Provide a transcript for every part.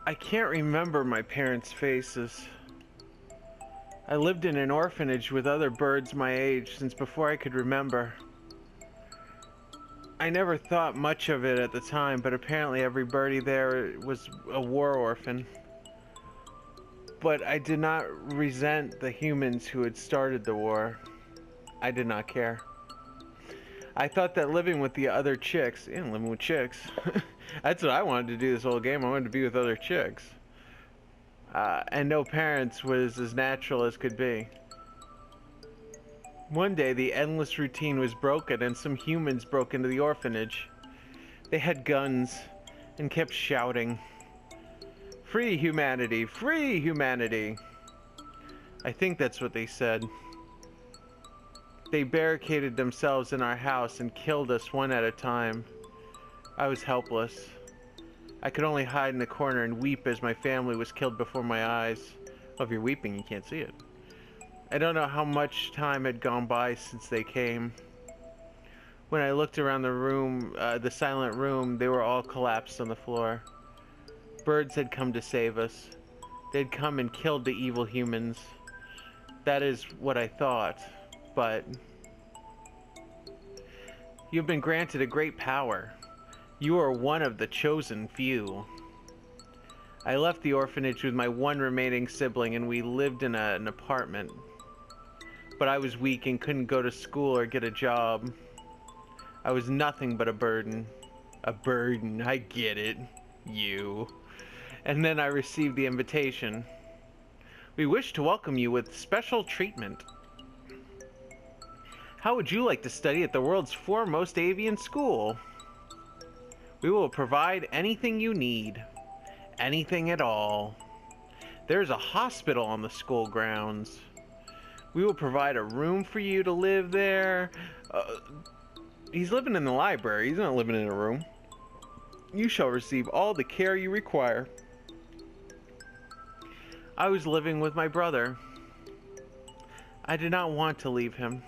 I can't remember my parents' faces. I lived in an orphanage with other birds my age since before I could remember. I never thought much of it at the time, but apparently every birdie there was a war orphan. But I did not resent the humans who had started the war. I did not care. I thought that living with the other chicks, living with chicks, that's what I wanted to do this whole game. I wanted to be with other chicks. And no parents was as natural as could be. One day, the endless routine was broken and some humans broke into the orphanage. They had guns and kept shouting, "Free humanity! Free humanity!" I think that's what they said. They barricaded themselves in our house and killed us one at a time. I was helpless. I could only hide in the corner and weep as my family was killed before my eyes. Well, if you're weeping, you can't see it. I don't know how much time had gone by since they came. When I looked around the room, the silent room, they were all collapsed on the floor. Birds had come to save us. They'd come and killed the evil humans. That is what I thought, but you've been granted a great power. You are one of the chosen few. I left the orphanage with my one remaining sibling and we lived in an apartment. But I was weak and couldn't go to school or get a job. I was nothing but a burden. A burden, I get it. You. And then I received the invitation. We wish to welcome you with special treatment. How would you like to study at the world's foremost avian school? We will provide anything you need. Anything at all. There's a hospital on the school grounds. We will provide a room for you to live there. He's living in the library. He's not living in a room. You shall receive all the care you require. I was living with my brother. I did not want to leave him.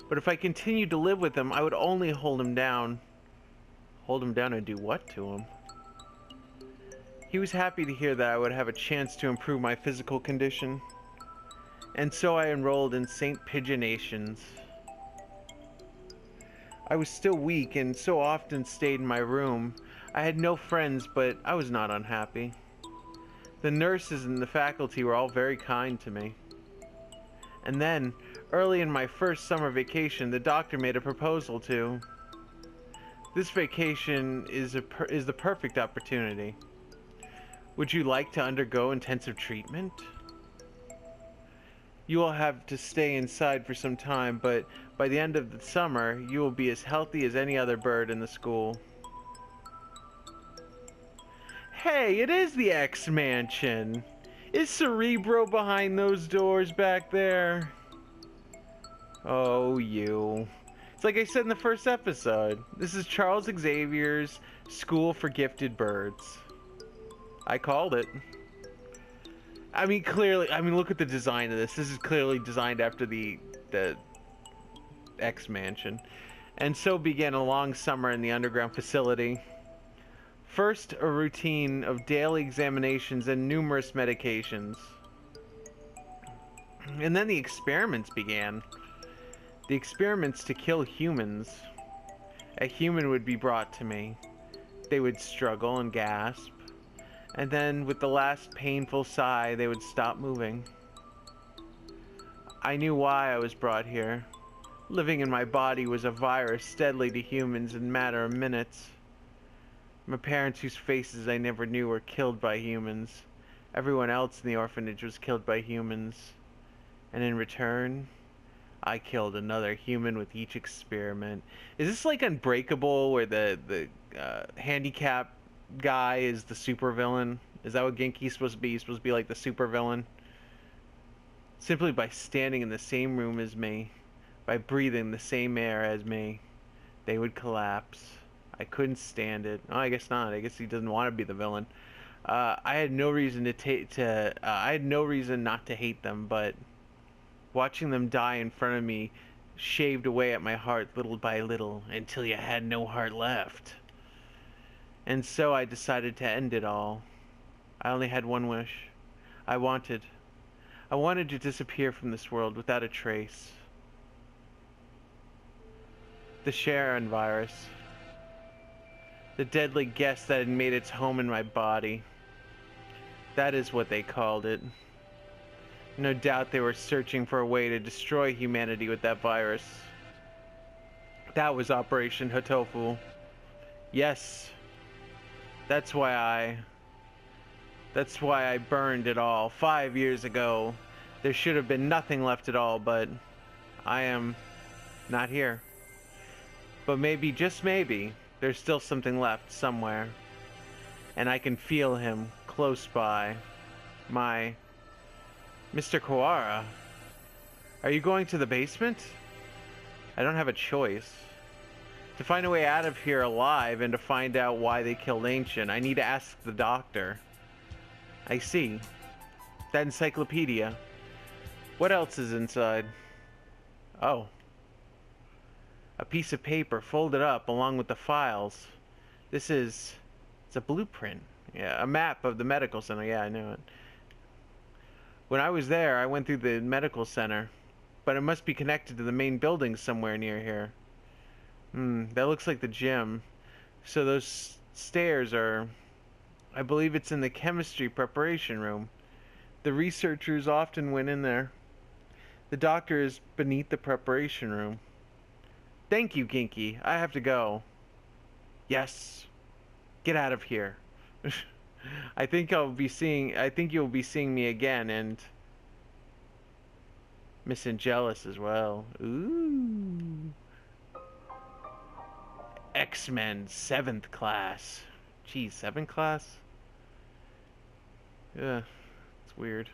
But if I continued to live with him, I would only hold him down. Hold him down and do what to him? He was happy to hear that I would have a chance to improve my physical condition. And so I enrolled in St. Pigeonations. I was still weak and so often stayed in my room. I had no friends, but I was not unhappy. The nurses and the faculty were all very kind to me. And then, early in my first summer vacation, the doctor made a proposal to. This vacation is the perfect opportunity. Would you like to undergo intensive treatment? You will have to stay inside for some time, but by the end of the summer, you will be as healthy as any other bird in the school. Hey, it is the X-Mansion! Is Cerebro behind those doors back there? Oh, you. It's like I said in the first episode. This is Charles Xavier's School for Gifted Birds. I called it. I mean, clearly, look at the design of this. This is clearly designed after the X-Mansion. And so began a long summer in the underground facility. First, a routine of daily examinations and numerous medications. And then the experiments began. The experiments to kill humans. A human would be brought to me. They would struggle and gasp. And then, with the last painful sigh, they would stop moving. I knew why I was brought here. Living in my body was a virus deadly to humans in a matter of minutes. My parents, whose faces I never knew, were killed by humans. Everyone else in the orphanage was killed by humans. And in return, I killed another human with each experiment. Is this like Unbreakable, where the handicap guy is the supervillain? Is that what Genki's supposed to be? He's supposed to be like the supervillain? Simply by standing in the same room as me, by breathing the same air as me, they would collapse. I couldn't stand it. Oh, I guess not. I guess he doesn't want to be the villain. I had no reason I had no reason not to hate them, but watching them die in front of me shaved away at my heart little by little until you had no heart left. And so I decided to end it all. I only had one wish. I wanted to disappear from this world without a trace. The Sharon virus. The deadly guest that had made its home in my body. That is what they called it. No doubt they were searching for a way to destroy humanity with that virus. That was Operation Hatoful. Yes. That's why I burned it all 5 years ago. There should have been nothing left at all, but I am not here. But maybe, just maybe, there's still something left somewhere. And I can feel him close by. My Mr. Koara, are you going to the basement? I don't have a choice. To find a way out of here alive and to find out why they killed Ancient, I need to ask the doctor. I see. That encyclopedia. What else is inside? Oh. A piece of paper folded up along with the files. It's a blueprint. Yeah, a map of the medical center. Yeah, I knew it. When I was there, I went through the medical center, but it must be connected to the main building somewhere near here. That looks like the gym. So those stairs are... I believe it's in the chemistry preparation room. The researchers often went in there. The doctor is beneath the preparation room. Thank you, Ginky. I have to go. Yes. Get out of here. I think you'll be seeing me again, and Miss Angelus as well. Ooh. X-Men 7th class. Geez, 7th class? Yeah, it's weird.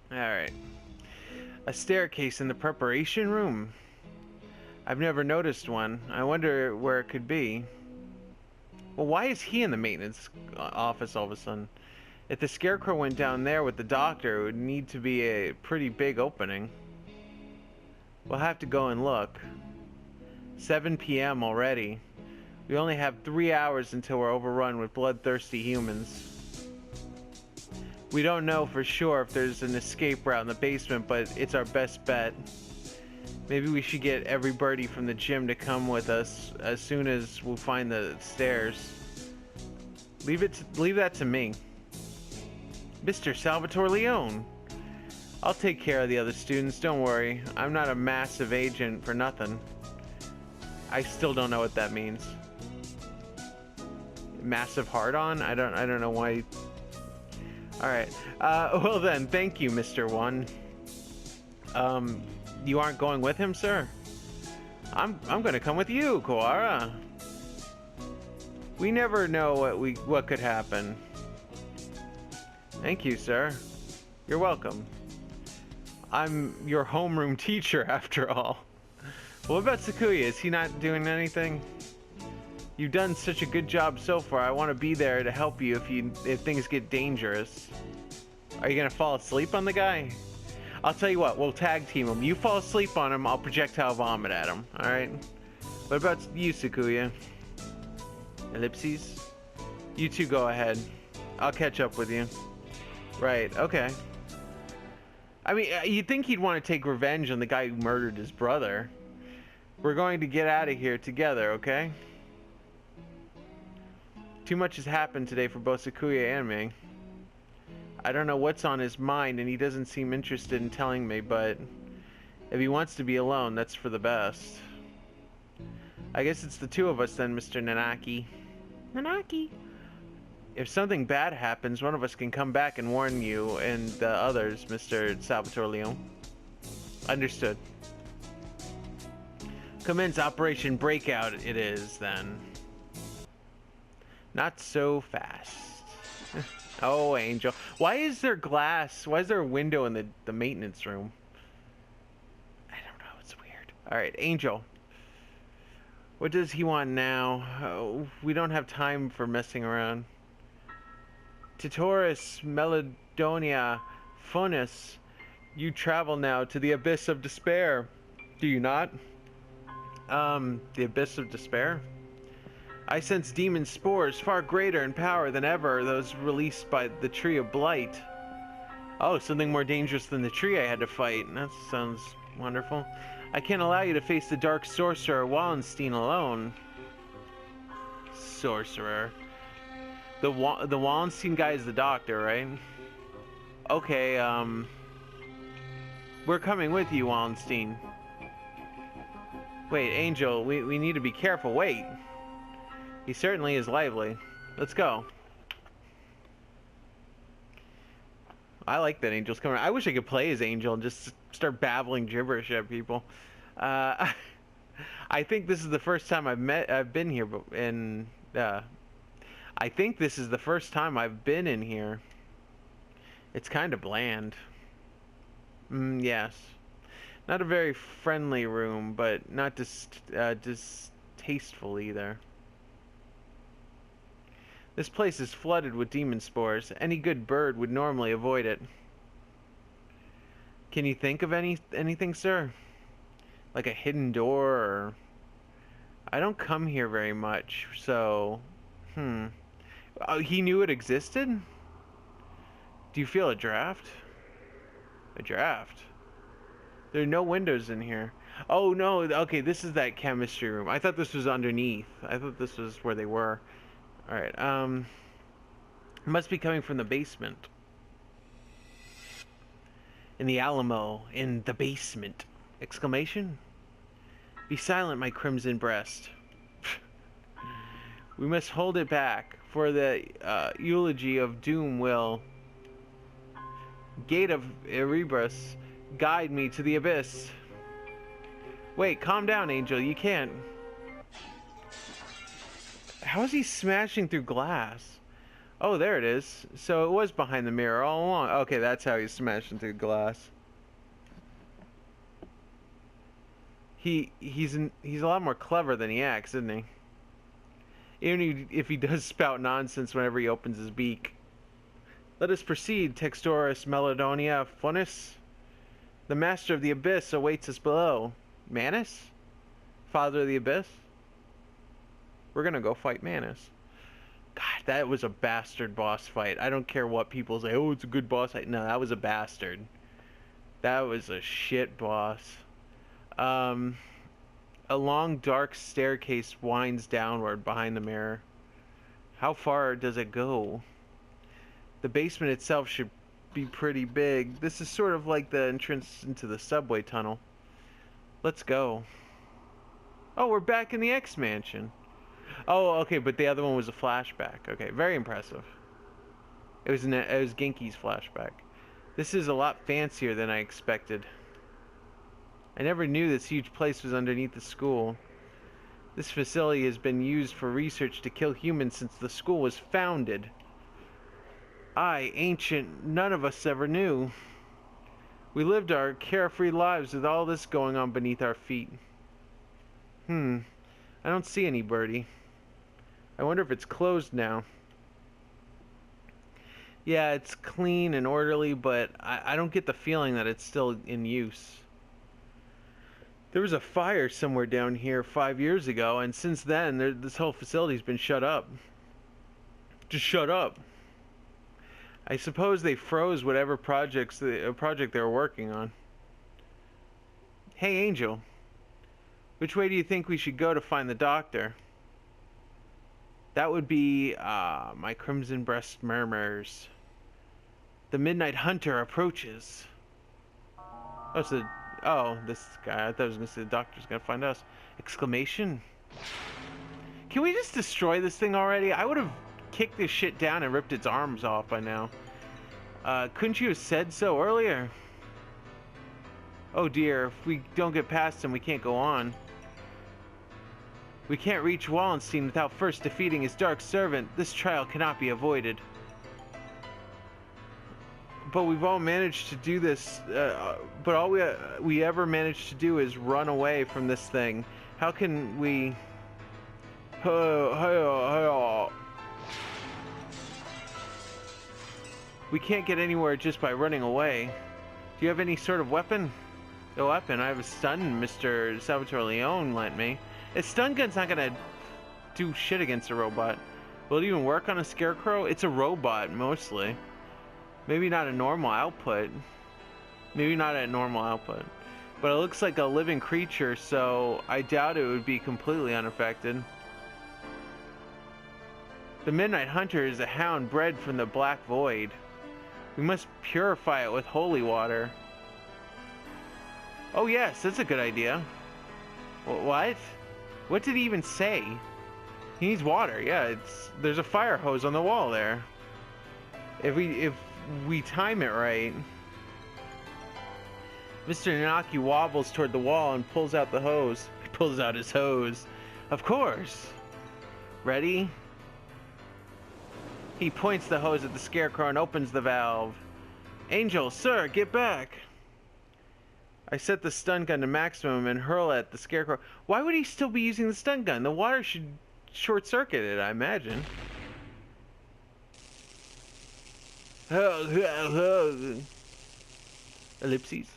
Alright. A staircase in the preparation room. I've never noticed one. I wonder where it could be. Well, why is he in the maintenance office all of a sudden? If the Scarecrow went down there with the doctor, it would need to be a pretty big opening. We'll have to go and look. 7 p.m. already. We only have 3 hours until we're overrun with bloodthirsty humans. We don't know for sure if there's an escape route in the basement, but it's our best bet. Maybe we should get every birdie from the gym to come with us as soon as we'll find the stairs. Leave that to me. Mr. Salvatore Leone. I'll take care of the other students, don't worry. I'm not a massive agent for nothing. I still don't know what that means. Massive hard-on? I don't know why. Alright. Well then, thank you, Mr. One. You aren't going with him, sir? I'm gonna come with you, Koara. We never know what could happen. Thank you, sir. You're welcome. I'm your homeroom teacher, after all. What about Sakuya? Is he not doing anything? You've done such a good job so far. I want to be there to help you if things get dangerous. Are you gonna fall asleep on the guy? I'll tell you what, we'll tag team him. You fall asleep on him, I'll projectile vomit at him, alright? What about you, Sakuya? Ellipses? You two go ahead. I'll catch up with you. Right, okay. I mean, you'd think he'd want to take revenge on the guy who murdered his brother. We're going to get out of here together, okay? Too much has happened today for both Sakuya and me. I don't know what's on his mind, and he doesn't seem interested in telling me, but if he wants to be alone, that's for the best. I guess it's the two of us then, Mr. Nanaki. Nanaki! If something bad happens, one of us can come back and warn you and the others, Mr. Salvatore Leone. Understood. Commence Operation Breakout it is, then. Not so fast. Oh, Angel. Why is there glass? Why is there a window in the maintenance room? I don't know. It's weird. Alright, Angel. What does he want now? Oh, we don't have time for messing around. Titoris, Meladonia, Funus, you travel now to the Abyss of Despair. Do you not? The Abyss of Despair? I sense demon spores far greater in power than ever those released by the Tree of Blight. Oh, something more dangerous than the tree I had to fight. That sounds wonderful. I can't allow you to face the dark sorcerer Wallenstein alone. Sorcerer. The Wallenstein guy is the doctor, right? Okay, we're coming with you, Wallenstein. Wait, Angel, we need to be careful. Wait. He certainly is lively. Let's go. I like that Angel's coming. I wish I could play as Angel and just start babbling gibberish at people. I think this is the first time I've been here, and I think this is the first time I've been in here. It's kind of bland. Yes. Not a very friendly room, but not distasteful either. This place is flooded with demon spores. Any good bird would normally avoid it. Can you think of anything, sir? Like a hidden door or... I don't come here very much, so... Oh, he knew it existed? Do you feel a draft? A draft? There are no windows in here. Oh, no. Okay, this is that chemistry room. I thought this was underneath. I thought this was where they were. Alright, it must be coming from the basement. In the Alamo, in the basement. Exclamation? Be silent, my crimson breast. We must hold it back, for the eulogy of doom will... Gate of Erebus, guide me to the abyss. Wait, calm down, Angel, you can't... How is he smashing through glass? Oh, there it is. So it was behind the mirror all along. Okay, that's how he's smashing through glass. He's a lot more clever than he acts, isn't he? Even if he does spout nonsense whenever he opens his beak. Let us proceed, Textoris Melodonia Funis. The Master of the Abyss awaits us below. Manus? Father of the Abyss? We're gonna go fight Manus. God, that was a bastard boss fight. I don't care what people say. Oh, it's a good boss fight. No, that was a bastard. That was a shit boss. A long dark staircase winds downward behind the mirror. How far does it go? The basement itself should be pretty big. This is sort of like the entrance into the subway tunnel. Let's go. Oh, we're back in the X Mansion. Oh, okay, but the other one was a flashback. Okay, very impressive. It was Genki's flashback. This is a lot fancier than I expected. I never knew this huge place was underneath the school. This facility has been used for research to kill humans since the school was founded. Ancient, none of us ever knew. We lived our carefree lives with all this going on beneath our feet. I don't see any birdie. I wonder if it's closed now. Yeah, it's clean and orderly, but I don't get the feeling that it's still in use. There was a fire somewhere down here 5 years ago, and since then, this whole facility's been shut up. Just shut up. I suppose they froze whatever project they were working on. Hey, Angel. Which way do you think we should go to find the doctor? That would be, my crimson breast murmurs. The midnight hunter approaches. Oh, this guy. I thought I was going to say the doctor's going to find us. Exclamation. Can we just destroy this thing already? I would have kicked this shit down and ripped its arms off by now. Couldn't you have said so earlier? Oh dear, if we don't get past him, we can't go on. We can't reach Wallenstein without first defeating his dark servant. This trial cannot be avoided. But we've all managed to do this, but all we ever managed to do is run away from this thing. How can we... We can't get anywhere just by running away. Do you have any sort of weapon? A weapon? I have a stun Mr. Salvatore Leone lent me. A stun gun's not gonna do shit against a robot. Will it even work on a scarecrow? It's a robot, mostly. Maybe not a normal output. Maybe not at normal output. But it looks like a living creature, so I doubt it would be completely unaffected. The Midnight Hunter is a hound bred from the Black Void. We must purify it with holy water. Oh yes, that's a good idea. What? What did he even say? He needs water. Yeah, there's a fire hose on the wall there. If we time it right. Mr. Nanaki wobbles toward the wall and pulls out the hose. He pulls out his hose. Of course. Ready? He points the hose at the scarecrow and opens the valve. Angel, sir, get back. I set the stun gun to maximum and hurl at the scarecrow. Why would he still be using the stun gun? The water should short circuit it, I imagine. Ellipses.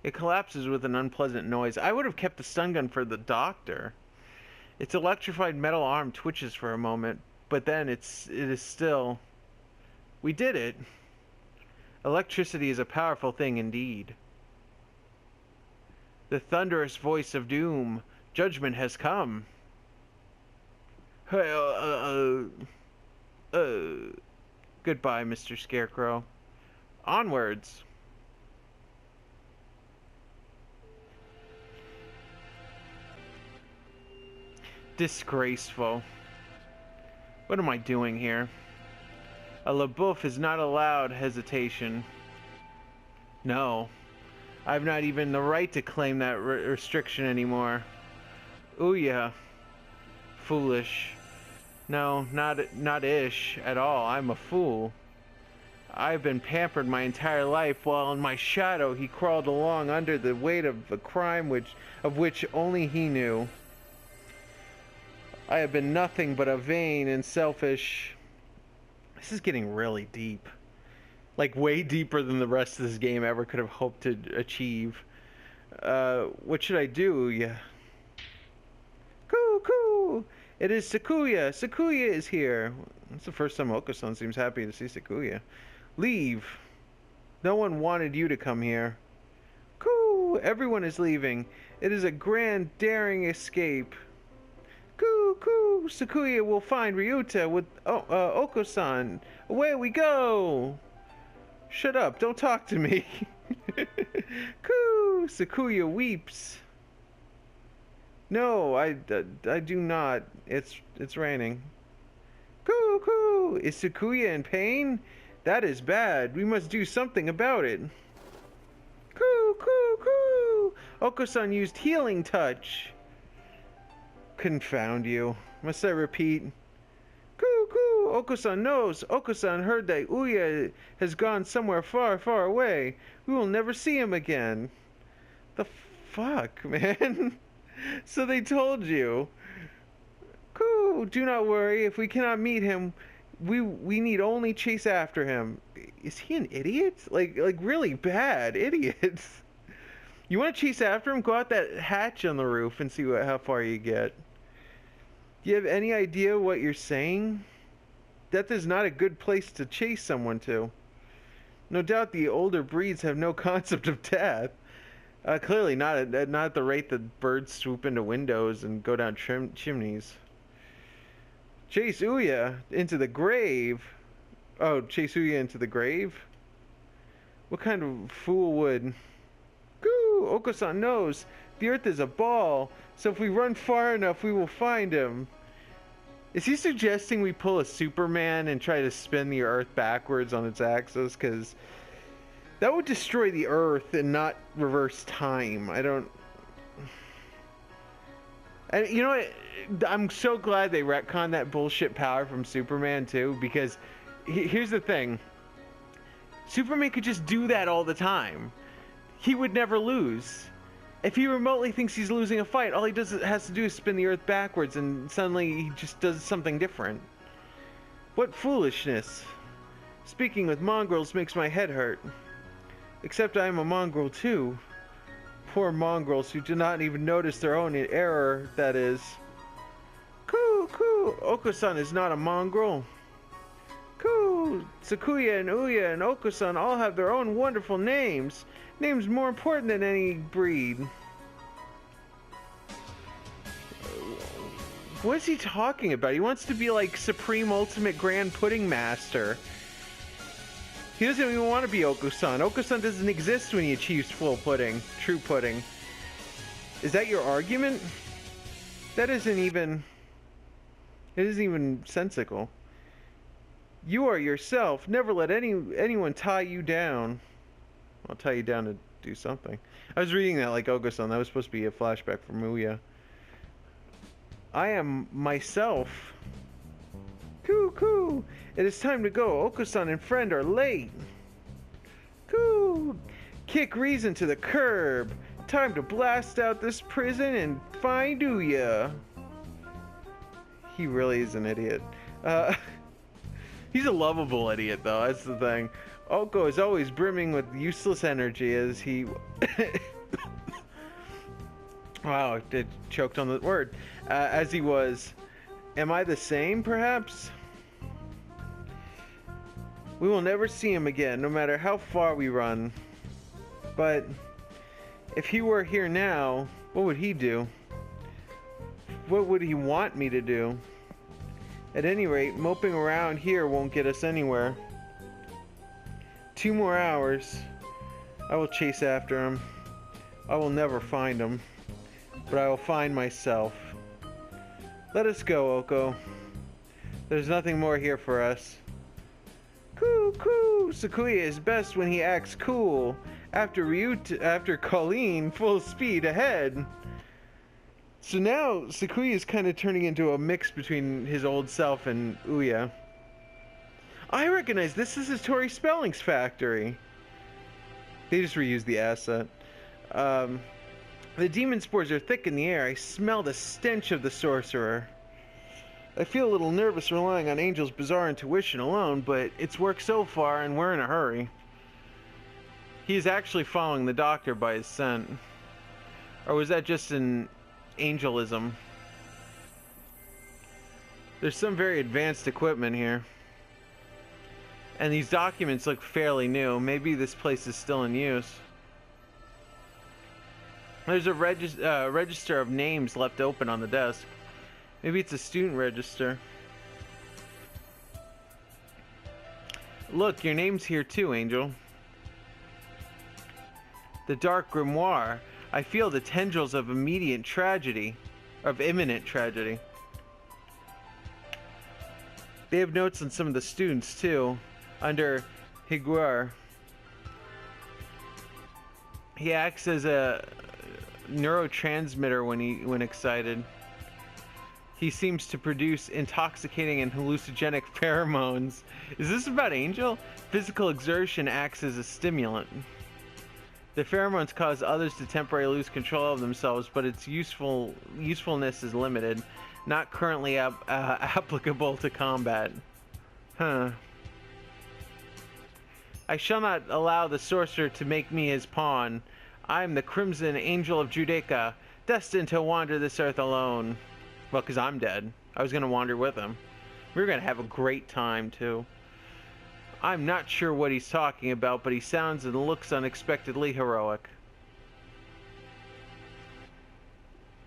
It collapses with an unpleasant noise. I would have kept the stun gun for the doctor. Its electrified metal arm twitches for a moment, but then it is still. We did it. Electricity is a powerful thing indeed. The thunderous voice of doom. Judgment has come. Goodbye, Mr. Scarecrow. Onwards. Disgraceful. What am I doing here? A LaBeouf is not allowed hesitation. No. I've not even the right to claim that restriction anymore. Ouya. Foolish. No, not ish at all. I'm a fool. I've been pampered my entire life while in my shadow he crawled along under the weight of a crime of which only he knew. I have been nothing but a vain and selfish... This is getting really deep. Like, way deeper than the rest of this game ever could have hoped to achieve. What should I do? Yeah. Coo! It is Sakuya! Sakuya is here! It's the first time Oko-san seems happy to see Sakuya. Leave! No one wanted you to come here. Coo! Everyone is leaving. It is a grand, daring escape. Coo! Sakuya will find Ryuta with Oko-san. Away we go! Shut up, don't talk to me. Coo! Sakuya weeps. No, I do not. It's raining. Coo! Is Sakuya in pain? That is bad. We must do something about it. Coo! Oko-san used healing touch. Confound you. Must I repeat? Coo! Oko-san knows. Oko-san heard that Ouya has gone somewhere far, far away. We will never see him again. The fuck, man? So they told you. Coo! Do not worry. If we cannot meet him, we need only chase after him. Is he an idiot? Like really bad idiot. You want to chase after him? Go out that hatch on the roof and see how far you get. Do you have any idea what you're saying? Death is not a good place to chase someone to. No doubt the older breeds have no concept of death. Clearly not at the rate that birds swoop into windows and go down chimneys. Chase Ouya into the grave? Oh, chase Ouya into the grave? What kind of fool would... Goo! Oko-san knows. The earth is a ball, so if we run far enough, we will find him. Is he suggesting we pull a Superman and try to spin the earth backwards on its axis? Because that would destroy the earth and not reverse time. I don't... And you know what? I'm so glad they retconned that bullshit power from Superman too, because here's the thing. Superman could just do that all the time. He would never lose. If he remotely thinks he's losing a fight, all he has to do is spin the earth backwards and suddenly he just does something different. What foolishness. Speaking with mongrels makes my head hurt. Except I am a mongrel too. Poor mongrels who do not even notice their own error, that is. Coo, coo, Oko-san is not a mongrel. Coo, Sakuya and Uya and Oko-san all have their own wonderful names. Names more important than any breed. What is he talking about? He wants to be like Supreme Ultimate Grand Pudding Master. He doesn't even want to be Oko-san. Oko-san doesn't exist when he achieves full pudding. True pudding. Is that your argument? That isn't even... It isn't even sensical. You are yourself. Never let anyone tie you down. I'll tie you down to do something. I was reading that like Oko-san. That was supposed to be a flashback from Uya. I am myself. Coo, coo. It is time to go. Oko-san and friend are late. Coo. Kick reason to the curb. Time to blast out this prison and find Uya. He really is an idiot. He's a lovable idiot, though. That's the thing. Oko is always brimming with useless energy as he... Wow, it choked on the word. As he was. Am I the same, perhaps? We will never see him again, no matter how far we run. But if he were here now, what would he do? What would he want me to do? At any rate, moping around here won't get us anywhere. 2 more hours. I will chase after him. I will never find him. But I will find myself. Let us go, Oko. There's nothing more here for us. Coo, coo. Sakuya is best when he acts cool. After Colleen, full speed ahead. So now Sakuya is kind of turning into a mix between his old self and Uya. I recognize this is Tori Spelling's factory. They just reused the asset. The demon spores are thick in the air. I smell the stench of the sorcerer. I feel a little nervous relying on Angel's bizarre intuition alone, but it's worked so far and we're in a hurry. He's actually following the doctor by his scent. Or was that just an Angelism? There's some very advanced equipment here. And these documents look fairly new. Maybe this place is still in use. There's a register of names left open on the desk. Maybe it's a student register. Look, your name's here too, Angel. The Dark Grimoire. I feel the tendrils of imminent tragedy. They have notes on some of the students too. Under Higuer. He acts as a neurotransmitter when excited. He seems to produce intoxicating and hallucinogenic pheromones. Is this about Angel? Physical exertion acts as a stimulant. The pheromones cause others to temporarily lose control of themselves, but its usefulness is limited, not currently applicable to combat. Huh. I shall not allow the sorcerer to make me his pawn. I am the Crimson Angel of Judaica, destined to wander this earth alone. Well, because I'm dead. I was going to wander with him. We were going to have a great time, too. I'm not sure what he's talking about, but he sounds and looks unexpectedly heroic.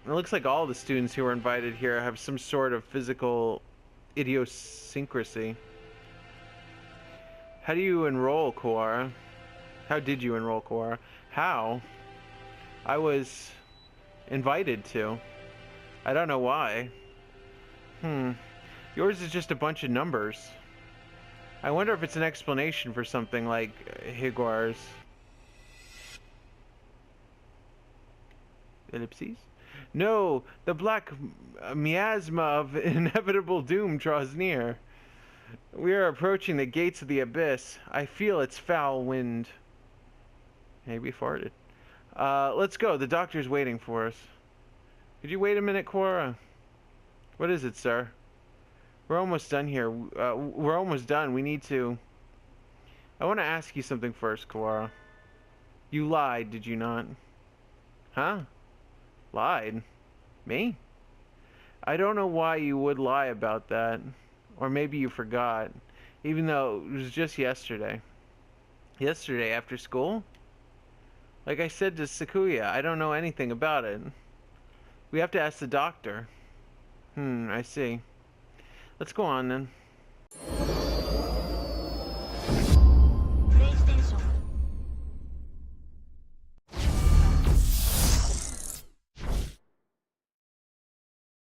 It looks like all the students who were invited here have some sort of physical idiosyncrasy. How do you enroll, Koara? How did you enroll, Koara? How? I was invited to. I don't know why. Yours is just a bunch of numbers. I wonder if it's an explanation for something like Higuer's. Ellipses? No, the black miasma of inevitable doom draws near. We are approaching the gates of the abyss. I feel its foul wind. Maybe farted. Let's go. The doctor's waiting for us. Could you wait a minute, Koara? What is it, sir? We're almost done here. We're almost done. We need to... I want to ask you something first, Koara. You lied, did you not? Huh? Lied? Me? I don't know why you would lie about that. Or maybe you forgot. Even though it was just yesterday. Yesterday after school? Like I said to Sakuya, I don't know anything about it. We have to ask the doctor. I see. Let's go on then.